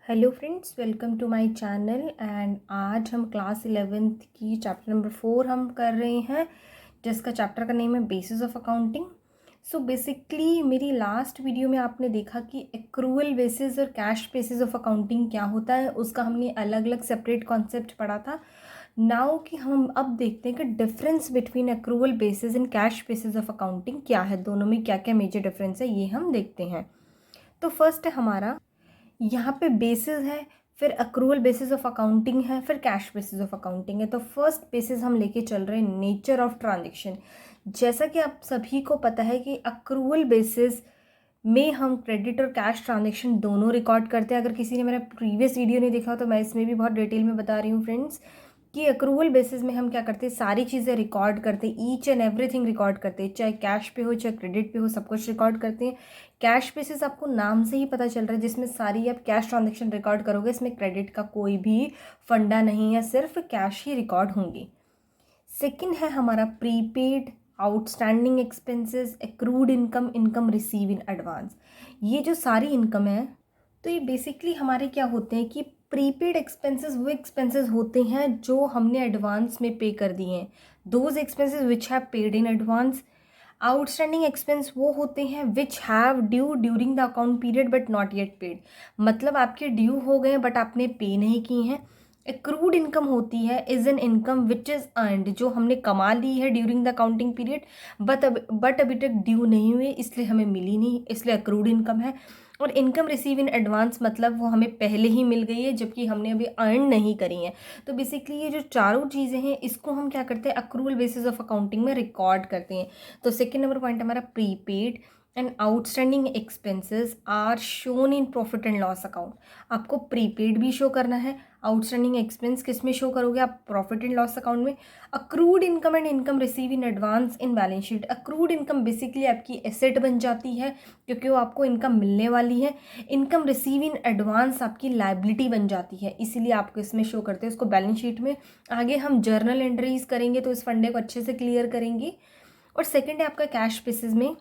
Hello friends, welcome to my channel. And आज हम class 11th की चैप्टर नंबर 4 हम कर रहे हैं, जिसका चैप्टर का नेम है basis of accounting. So basically मेरी लास्ट वीडियो में आपने देखा कि एक्रूअल बेसिस और कैश बेसिस ऑफ अकाउंटिंग क्या होता है, उसका हमने अलग अलग सेपरेट कॉन्सेप्ट पढ़ा था। नाउ कि हम अब देखते हैं कि difference between accrual basis and cash basis of accounting क्या है, दोनों में क्या क्या मेजर डिफरेंस है ये हम देखते हैं। तो फर्स्ट है हमारा यहाँ पे बेसिस है, फिर अक्रूवल बेसिस ऑफ अकाउंटिंग है, फिर कैश बेसिस ऑफ अकाउंटिंग है। तो फर्स्ट बेसिस हम लेके चल रहे हैं नेचर ऑफ ट्रांजेक्शन। जैसा कि आप सभी को पता है कि अक्रूवल बेसिस में हम क्रेडिट और कैश ट्रांजेक्शन दोनों रिकॉर्ड करते हैं। अगर किसी ने मेरा प्रीवियस वीडियो नहीं देखा तो मैं इसमें भी बहुत डिटेल में बता रही हूँ फ्रेंड्स कि अक्रूवल बेसिस में हम क्या करते हैं, सारी चीज़ें रिकॉर्ड करते हैं, ईच एंड एवरीथिंग रिकॉर्ड करते हैं, चाहे कैश पे हो चाहे क्रेडिट पे हो, सब कुछ रिकॉर्ड करते हैं। कैश बेसिस आपको नाम से ही पता चल रहा है, जिसमें सारी आप कैश ट्रांजेक्शन रिकॉर्ड करोगे, इसमें क्रेडिट का कोई भी फंडा नहीं है, सिर्फ कैश ही रिकॉर्ड होंगी। सेकंड है हमारा prepaid, outstanding expenses, accrued income, income receive in advance. ये जो सारी इनकम है, तो ये बेसिकली हमारे क्या होते हैं कि प्रीपेड एक्सपेंसेस वो एक्सपेंसेस होते हैं जो हमने एडवांस में पे कर दिए हैं, those expenses which have paid in advance. Outstanding expense वो होते हैं which have due during the account period but not yet paid, मतलब आपके ड्यू हो गए बट आपने पे नहीं की हैं। एक्रूड इनकम होती है is an income which is earned, जो हमने कमा ली है during the accounting period but अभी तक ड्यू नहीं हुए, इसलिए हमें मिली नहीं, इसलिए एक्रूड इनकम है। और इनकम रिसीव इन एडवांस मतलब वो हमें पहले ही मिल गई है जबकि हमने अभी अर्न नहीं करी है। तो बेसिकली ये जो चारों चीज़ें हैं इसको हम क्या करते हैं, अक्रूवल बेसिस ऑफ अकाउंटिंग में रिकॉर्ड करते हैं। तो सेकेंड नंबर पॉइंट हमारा prepaid and outstanding expenses are shown in profit and loss account. आपको प्रीपेड भी शो करना है, आउटस्टैंडिंग एक्सपेंस किस में शो करोगे आप, प्रॉफिट एंड लॉस अकाउंट में। Accrued income and income receive in advance in balance sheet. Accrued income basically आपकी एसेट बन जाती है क्योंकि वो आपको इनकम मिलने वाली है। इनकम रिसीव इन एडवांस आपकी लाइबिलिटी बन जाती है, इसीलिए आपको इसमें शो करते हैं उसको बैलेंस शीट में। आगे हम जर्नल एंट्रीज करेंगे तो इस फंडे को अच्छे से क्लियर करेंगे। और सेकेंड है आपका कैश बेसिस में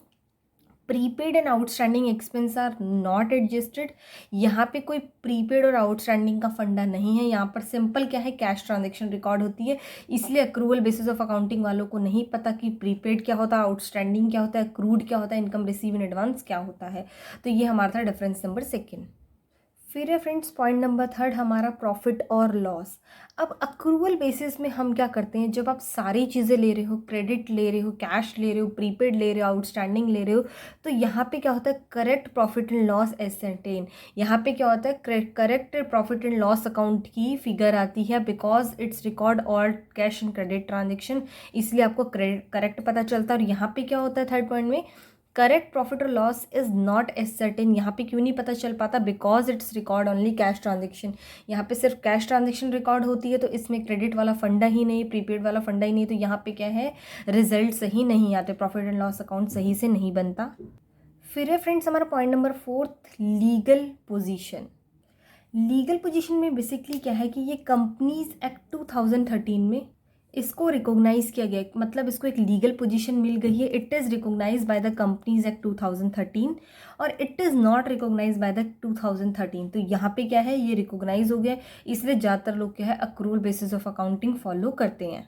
prepaid and outstanding expense are not adjusted. यहाँ पे कोई प्रीपेड और आउटस्टैंडिंग का फंडा नहीं है, यहाँ पर सिंपल क्या है, कैश ट्रांजैक्शन रिकॉर्ड होती है। इसलिए अक्रूवल बेसिस ऑफ अकाउंटिंग वालों को नहीं पता कि प्रीपेड क्या होता है, आउटस्टैंडिंग क्या होता है, अक्रूड क्या होता है, इनकम रिसीव इन एडवांस क्या होता है। तो ये हमारा था डिफरेंस नंबर सेकेंड। फिर है फ्रेंड्स पॉइंट नंबर थर्ड हमारा प्रॉफिट और लॉस। अब अक्रूवल बेसिस में हम क्या करते हैं, जब आप सारी चीज़ें ले रहे हो, क्रेडिट ले रहे हो, कैश ले रहे हो, प्रीपेड ले रहे हो, आउटस्टैंडिंग ले रहे हो, तो यहाँ पे क्या होता है, करेक्ट प्रॉफिट एंड लॉस एसेंटेन। यहाँ पे क्या होता है, correct profit and loss account की फिगर आती है because it's record all cash and credit transaction, इसलिए आपको करेक्ट पता चलता है। और यहाँ पे क्या होता है थर्ड पॉइंट में, करेक्ट प्रॉफिट और loss is not ascertain. यहाँ पे क्यों नहीं पता चल पाता, because it's record only cash transaction. यहाँ पे सिर्फ कैश ट्रांजेक्शन रिकॉर्ड होती है, तो इसमें क्रेडिट वाला फंडा ही नहीं, प्रीपेड वाला फंडा ही नहीं, तो यहाँ पे क्या है, रिजल्ट सही नहीं आते, प्रॉफिट एंड लॉस अकाउंट सही से नहीं बनता। फिर है फ्रेंड्स हमारा point number fourth, legal position. Legal position में बेसिकली क्या है कि ये कंपनीज एक्ट 2013 में इसको रिकॉग्नाइज किया गया, मतलब इसको एक लीगल पोजीशन मिल गई है। It is recognise by the companies act 2013 और it is not recognise by the 2013। तो यहाँ पे क्या है, ये रिकॉग्नाइज हो गया, इसलिए ज़्यादातर लोग क्या है accrual basis of accounting follow करते हैं।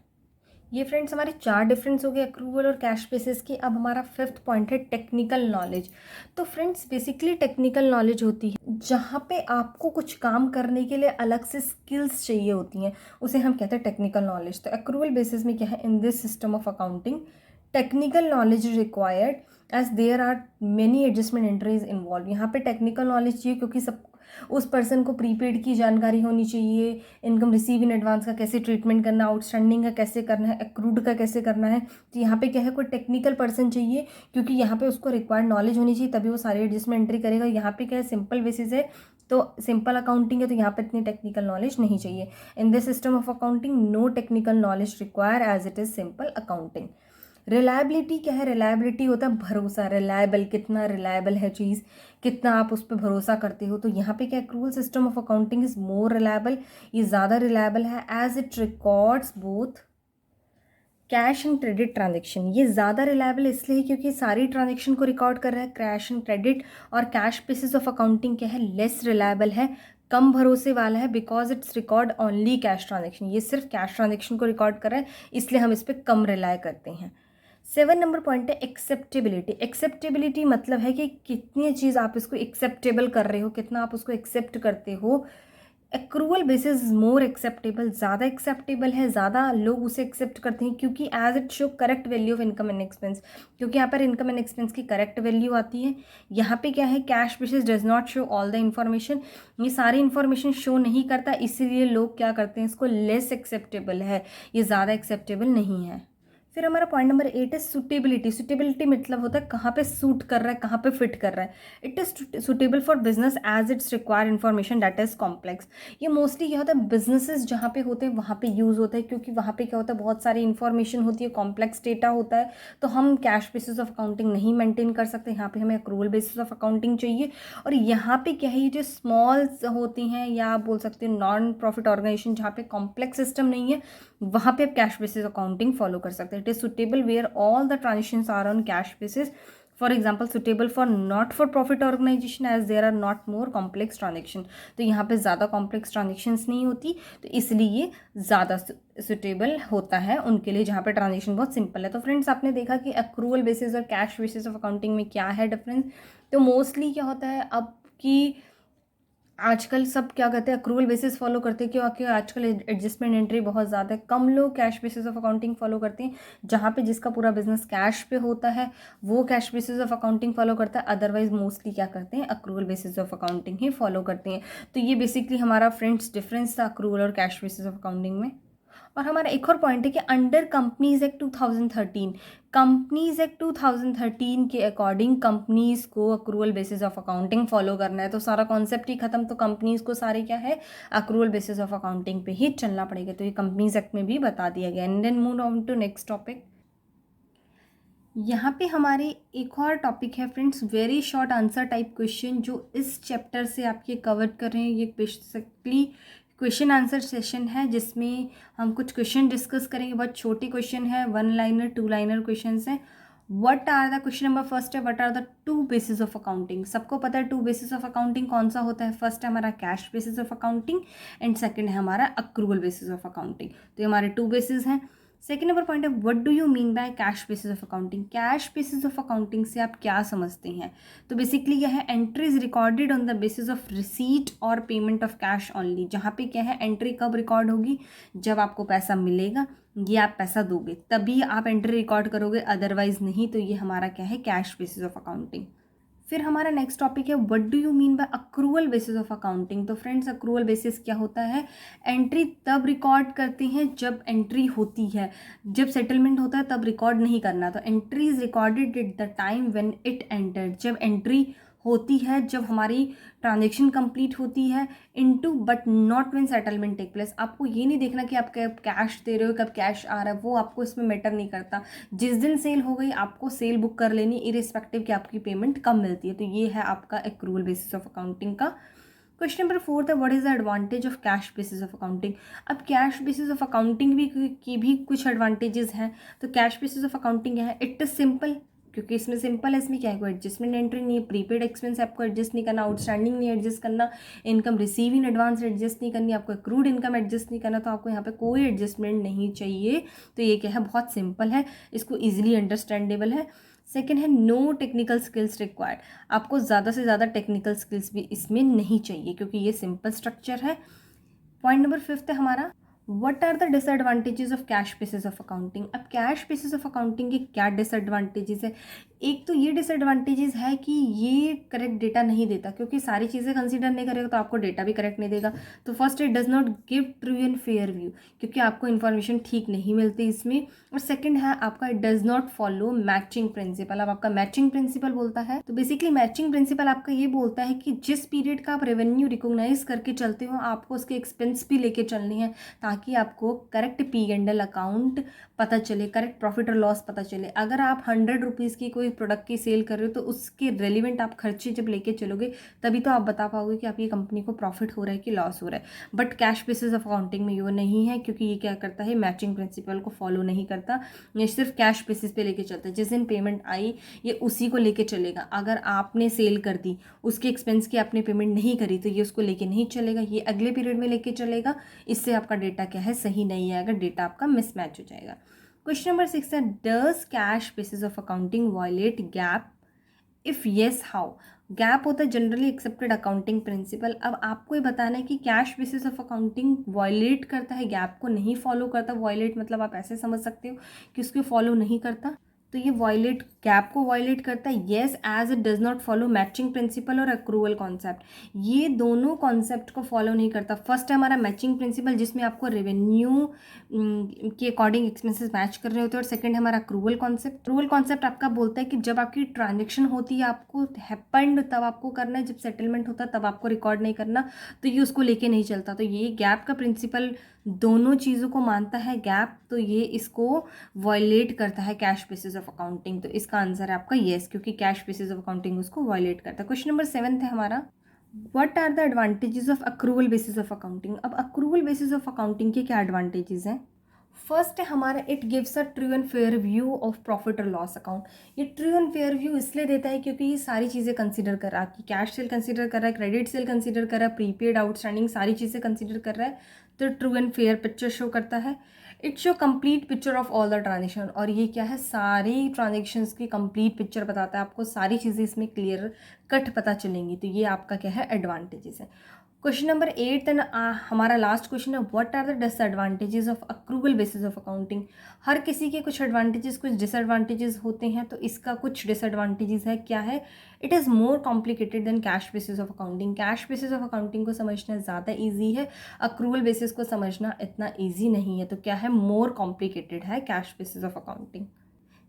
ये फ्रेंड्स हमारे चार डिफरेंस हो गए अक्रूवल और कैश बेसिस के। अब हमारा फिफ्थ पॉइंट है टेक्निकल नॉलेज। तो फ्रेंड्स बेसिकली टेक्निकल नॉलेज होती है जहाँ पे आपको कुछ काम करने के लिए अलग से स्किल्स चाहिए होती हैं, उसे हम कहते हैं टेक्निकल नॉलेज। तो अक्रूवल बेसिस में क्या है, in this system of accounting technical knowledge required as there are many adjustment entries involve. यहाँ पे टेक्निकल नॉलेज चाहिए क्योंकि सब उस पर्सन को प्रीपेड की जानकारी होनी चाहिए, इनकम रिसीव इन एडवांस का कैसे ट्रीटमेंट करना, आउटस्टैंडिंग का कैसे करना है, एक्रूड का कैसे करना है। तो यहाँ पे क्या है, कोई टेक्निकल पर्सन चाहिए क्योंकि यहाँ पे उसको रिक्वायर्ड नॉलेज होनी चाहिए, तभी वो सारी एडजस्टमेंट एंट्री करेगा। यहाँ पे क्या है, सिंपल बेसिस है तो सिंपल अकाउंटिंग है, तो यहाँ पे इतनी टेक्निकल नॉलेज नहीं चाहिए। In this system of accounting no technical knowledge require as it is simple accounting. Reliability क्या है, रिलायबिलिटी होता है भरोसा, रिलायबल, कितना रिलायबल है चीज़, कितना आप उस पर भरोसा करते हो। तो यहाँ पे क्या, accrual system of accounting is more reliable, ये ज़्यादा रिलायबल है as it records both cash and credit transaction. ये ज़्यादा रिलायबल इसलिए क्योंकि सारी ट्रांजेक्शन को रिकॉर्ड कर रहा है, कैश एंड क्रेडिट। और कैश बेसिस ऑफ अकाउंटिंग क्या है, लेस रिलायबल है, कम भरोसे वाला है because it's record only cash transaction, ये सिर्फ कैश ट्रांजेक्शन को रिकॉर्ड कर रहा है, इसलिए हम इस पर कम रिलाय करते हैं। 7 नंबर पॉइंट है एक्सेप्टेबिलिटी। एक्सेप्टेबिलिटी मतलब है कि कितनी चीज़ आप इसको एक्सेप्टेबल कर रहे हो, कितना आप उसको एक्सेप्ट करते हो। एक्रूवल बेसिस मोर एक्सेप्टेबल, ज़्यादा एक्सेप्टेबल है, ज़्यादा लोग उसे एक्सेप्ट करते हैं क्योंकि as it show correct value of income and expense, क्योंकि यहाँ पर इनकम एंड एक्सपेंस की करेक्ट वैल्यू आती है। यहाँ पे क्या है, cash basis does not show all the information, ये सारी इन्फॉर्मेशन शो नहीं करता, इसीलिए लोग क्या करते हैं, इसको लेस एक्सेप्टेबल है, ये ज़्यादा एक्सेप्टेबल नहीं है। फिर हमारा पॉइंट नंबर 8 है सुटेबिलिटी। सुटेबिलिटी मतलब होता है कहाँ पे सूट कर रहा है, कहाँ पे फिट कर रहा है। It is suitable for business as it's require information that is complex. ये मोस्टली क्या होता है, बिजनेसेस जहाँ पे होते हैं वहाँ पे यूज़ होता है, क्योंकि वहाँ पे क्या होता है, बहुत सारी इन्फॉर्मेशन होती है, कॉम्प्लेक्स डेटा होता है, तो हम कैश बेसिस ऑफ अकाउंटिंग नहीं मेंटेन कर सकते, यहाँ पे हमें अक्रूवल बेसिस ऑफ अकाउंटिंग चाहिए। और यहाँ पे क्या है, ये जो स्मॉल्स होती हैं या आप बोल सकते हैं नॉन प्रॉफिट ऑर्गेनाइजेशन जहाँ पे कॉम्प्लेक्स सिस्टम नहीं है, वहाँ पे आप कैश बेसिस अकाउंटिंग फॉलो कर सकते हैं। It is suitable where all the transactions are on cash basis, for example suitable for not for profit organisation as there are not more complex transaction, तो यहाँ पे ज़्यादा कॉम्प्लेक्स ट्रांजेक्शन्स नहीं होती, तो इसलिए ज़्यादा सुटेबल होता है उनके लिए जहाँ पे ट्रांजेक्शन बहुत सिंपल है। तो फ्रेंड्स आपने देखा कि अक्रूवल बेसिस और कैश बेसिस ऑफ अकाउंटिंग में क्या है डिफरेंस। तो मोस्टली क्या होता है, अब की आजकल सब क्या करते हैं, अक्रूवल बेसिस फॉलो करते हैं, क्योंकि आजकल एडजस्टमेंट एंट्री बहुत ज़्यादा है, कम लोग cash basis of accounting follow करते हैं। जहाँ पे जिसका पूरा बिजनेस कैश पे होता है वो cash basis of accounting follow करता है, अदरवाइज मोस्टली क्या करते हैं, accrual basis of accounting he follow करते हैं। तो ये बेसिकली हमारा फ्रेंड्स डिफरेंस था अक्रूवल और कैश बेसिस ऑफ अकाउंटिंग में। और हमारा एक और पॉइंट है कि under companies act 2013, companies act 2013 के अकॉर्डिंग कंपनीज को accrual basis of accounting follow करना है। तो सारा कॉन्सेप्ट ही खत्म, तो कंपनीज को सारे क्या है, अक्रूवल बेसिस ऑफ अकाउंटिंग पे ही चलना पड़ेगा। तो ये कंपनीज एक्ट में भी बता दिया गया। And then move on to next topic. यहाँ पे हमारे एक और टॉपिक है friends, very short answer type question, जो इस चैप्टर से आपके कवर कर रहे हैं। ये बेसिकली क्वेश्चन आंसर सेशन है जिसमें हम कुछ क्वेश्चन डिस्कस करेंगे, बहुत छोटे क्वेश्चन है, 1 लाइनर 2 लाइनर क्वेश्चन हैं। What are the question number first है, what are the 2 basis of accounting. सबको पता है 2 बेसिस ऑफ अकाउंटिंग कौन सा होता है, फर्स्ट है हमारा cash basis of accounting and second है हमारा अक्रूवल बेसिस ऑफ अकाउंटिंग। तो ये हमारे 2 बेसिस हैं। सेकेंड नंबर पॉइंट है, what do you mean by cash basis of accounting. Cash basis of accounting से आप क्या समझते हैं। तो बेसिकली क्या है, entries recorded on the basis of receipt और पेमेंट ऑफ कैश ओनली। जहाँ पे क्या है, एंट्री कब रिकॉर्ड होगी, जब आपको पैसा मिलेगा ये आप पैसा दोगे तभी आप एंट्री रिकॉर्ड करोगे, अदरवाइज नहीं। तो ये हमारा क्या है, कैश बेसिस ऑफ अकाउंटिंग। फिर हमारा नेक्स्ट टॉपिक है, what do you mean by accrual basis of accounting. तो फ्रेंड्स अक्रूवल बेसिस क्या होता है, एंट्री तब रिकॉर्ड करते हैं जब एंट्री होती है, जब सेटलमेंट होता है तब रिकॉर्ड नहीं करना। तो entry is recorded at the time when it entered, जब एंट्री होती है, जब हमारी ट्रांजेक्शन कंप्लीट होती है, into but not when settlement take place. आपको ये नहीं देखना कि आप कब कैश दे रहे हो, कब कैश आ रहा है, वो आपको इसमें मैटर नहीं करता। जिस दिन सेल हो गई आपको सेल बुक कर लेनी, इरिस्पेक्टिव कि आपकी पेमेंट कब मिलती है। तो ये है आपका एक्रूवल बेसिस ऑफ अकाउंटिंग का। क्वेश्चन नंबर 4 है, what is the advantage of cash basis of accounting. अब कैश बेसिस ऑफ अकाउंटिंग भी कुछ एडवांटेजेस हैं। तो कैश बेसिस ऑफ अकाउंटिंग है, इट इज सिंपल, क्योंकि इसमें सिंपल है, इसमें क्या है, कोई एडजस्टमेंट एंट्री नहीं है, प्रीपेड एक्सपेंस आपको एडजस्ट नहीं करना, आउटस्टैंडिंग नहीं एडजस्ट करना, income receive in advance adjust नहीं करनी, आपको एक्रूड इनकम एडजस्ट नहीं करना, तो आपको यहाँ पे कोई एडजस्टमेंट नहीं चाहिए। तो ये क्या है, बहुत सिंपल है, इसको ईजिली अंडरस्टैंडेबल है। सेकेंड है, नो टेक्निकल स्किल्स रिक्वायर्ड, आपको ज़्यादा से ज़्यादा टेक्निकल स्किल्स भी इसमें नहीं चाहिए क्योंकि ये सिंपल स्ट्रक्चर है। पॉइंट नंबर 5 है हमारा, what are the disadvantages of cash basis of accounting. अब कैश बेसिस ऑफ अकाउंटिंग के क्या डिसएडवांटेजेस है। एक तो ये डिसएडवांटेजेस है कि ये करेक्ट डेटा नहीं देता, क्योंकि सारी चीज़ें कंसीडर नहीं करेगा तो आपको डेटा भी करेक्ट नहीं देगा। तो first, it does not give true and fair view, क्योंकि आपको इन्फॉर्मेशन ठीक नहीं मिलती इसमें। और सेकंड है आपका, it does not follow matching principal. अब आपका मैचिंग प्रिंसिपल बोलता है, तो बेसिकली मैचिंग प्रिंसिपल आपका ये बोलता है कि जिस पीरियड का आप रेवेन्यू रिकॉग्नाइज करके चलते हो आपको उसके एक्सपेंस भी लेके चलनी है, ताकि ताकि आपको correct P and L account पता चले, करेक्ट प्रॉफिट और लॉस पता चले। अगर आप 100 रुपीज़ की कोई प्रोडक्ट की सेल कर रहे हो तो उसके रेलिवेंट आप खर्चे जब लेके चलोगे तभी तो आप बता पाओगे कि आपकी कंपनी को प्रॉफिट हो रहा है कि लॉस हो रहा है। But cash basis of accounting में ये नहीं है, क्योंकि ये क्या करता है, मैचिंग प्रिंसिपल को फॉलो नहीं करता। ये सिर्फ कैश बेसिस पे लेके चलता है। जिस दिन पेमेंट आई ये उसी को लेके चलेगा। अगर आपने सेल कर दी, उसके एक्सपेंस की आपने पेमेंट नहीं करी, तो ये उसको लेके नहीं चलेगा, ये अगले पीरियड में लेके चलेगा। इससे आपका डेटा क्या है, सही नहीं आएगा, डेटा आपका मिसमैच हो जाएगा। क्वेश्चन नंबर 6 है, does cash basis of accounting violate GAAP? If yes how? GAAP होता है जनरली एक्सेप्टेड अकाउंटिंग प्रिंसिपल। अब आपको ये बताना है कि cash basis of accounting violate करता है, गैप को नहीं फॉलो करता। वायलेट मतलब आप ऐसे समझ सकते हो कि उसको फॉलो नहीं करता, तो ये वायलेट गैप को वायलेट करता है। Yes, as it does not follow matching principle और अक्रूवल कॉन्सेप्ट। ये दोनों कॉन्सेप्ट को फॉलो नहीं करता। फर्स्ट है हमारा मैचिंग प्रिंसिपल, जिसमें आपको रेवेन्यू के अकॉर्डिंग एक्सपेंसेस मैच कर रहे होते हैं, और सेकंड है हमारा अक्रूवल कॉन्सेप्ट। अक्रूवल कॉन्सेप्ट आपका बोलता है कि जब आपकी ट्रांजेक्शन होती है, आपको हैपेंड तब आपको करना है, जब सेटलमेंट होता है तब आपको रिकॉर्ड नहीं करना, तो ये उसको लेके नहीं चलता। तो ये गैप का प्रिंसिपल दोनों चीज़ों को मानता है गैप, तो ये इसको वायलेट करता है कैश बेसिस ऑफ अकाउंटिंग। तो इसका आंसर है आपका येस, क्योंकि कैश बेसिस ऑफ अकाउंटिंग उसको वायलेट करता है। क्वेश्चन नंबर 7 है हमारा, what are the advantages of accrual basis of accounting? अब अक्रूवल बेसिस ऑफ अकाउंटिंग के क्या एडवांटेजेस हैं? फर्स्ट है हमारा, it gives a true and fair view of profit और लॉस अकाउंट। ये ट्रू एंड फेयर व्यू इसलिए देता है क्योंकि ये सारी चीज़ें कंसीडर कर रहा है, आपकी कैश सेल कंसीडर कर रहा है, क्रेडिट सेल कंसीडर कर रहा है, प्रीपेड आउटस्टैंडिंग सारी चीज़ें कंसीडर कर रहा है, तो true and fair picture show करता है। It show complete picture of all the transaction, और ये क्या है, सारी ट्रांजेक्शन्स की कंप्लीट पिक्चर बताता है, आपको सारी चीज़ें इसमें क्लियर कट पता चलेंगी। तो ये आपका क्या है, एडवांटेजेस है। क्वेश्चन नंबर 8 देन हमारा लास्ट क्वेश्चन है, what are the disadvantages of accrual basis of accounting? हर किसी के कुछ एडवांटेजेस कुछ डिसएडवांटेजेस होते हैं, तो इसका कुछ डिसएडवांटेजेस है। क्या है? It is more complicated then cash basis of accounting. Cash basis of accounting को समझना ज़्यादा ईजी है, अक्रूवल बेसिस को समझना इतना ईजी नहीं है। तो क्या है, मोर कॉम्प्लिकेटेड है cash basis of accounting.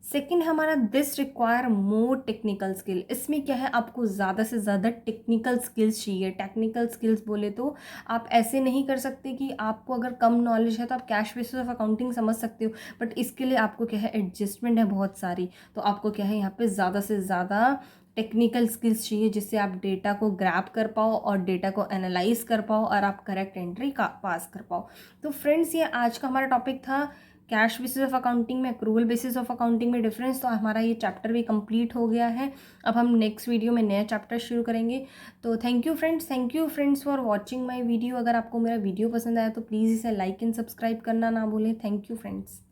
Second हमारा, this require more technical skill. इसमें क्या है, आपको ज़्यादा से ज़्यादा टेक्निकल स्किल्स चाहिए। टेक्निकल स्किल्स बोले तो आप ऐसे नहीं कर सकते कि आपको अगर कम नॉलेज है तो आप कैश बेसिस ऑफ अकाउंटिंग समझ सकते हो, बट इसके लिए आपको क्या है, एडजस्टमेंट है बहुत सारी। तो आपको क्या है, यहाँ पे ज़्यादा से ज़्यादा टेक्निकल स्किल्स चाहिए, जिससे आप डेटा को ग्रैब कर पाओ और डेटा को एनालाइज कर पाओ और आप करेक्ट एंट्री का पास कर पाओ। तो फ्रेंड्स, ये आज का हमारा टॉपिक था, कैश बेसिस ऑफ अकाउंटिंग में अक्रूवल बेसिस ऑफ अकाउंटिंग में डिफरेंस। तो हमारा ये चैप्टर भी कंप्लीट हो गया है। अब हम नेक्स्ट वीडियो में नया चैप्टर शुरू करेंगे। तो thank you friends for watching my video. अगर आपको मेरा वीडियो पसंद आया तो प्लीज़ इसे लाइक एंड सब्सक्राइब करना ना भूलें। Thank you friends.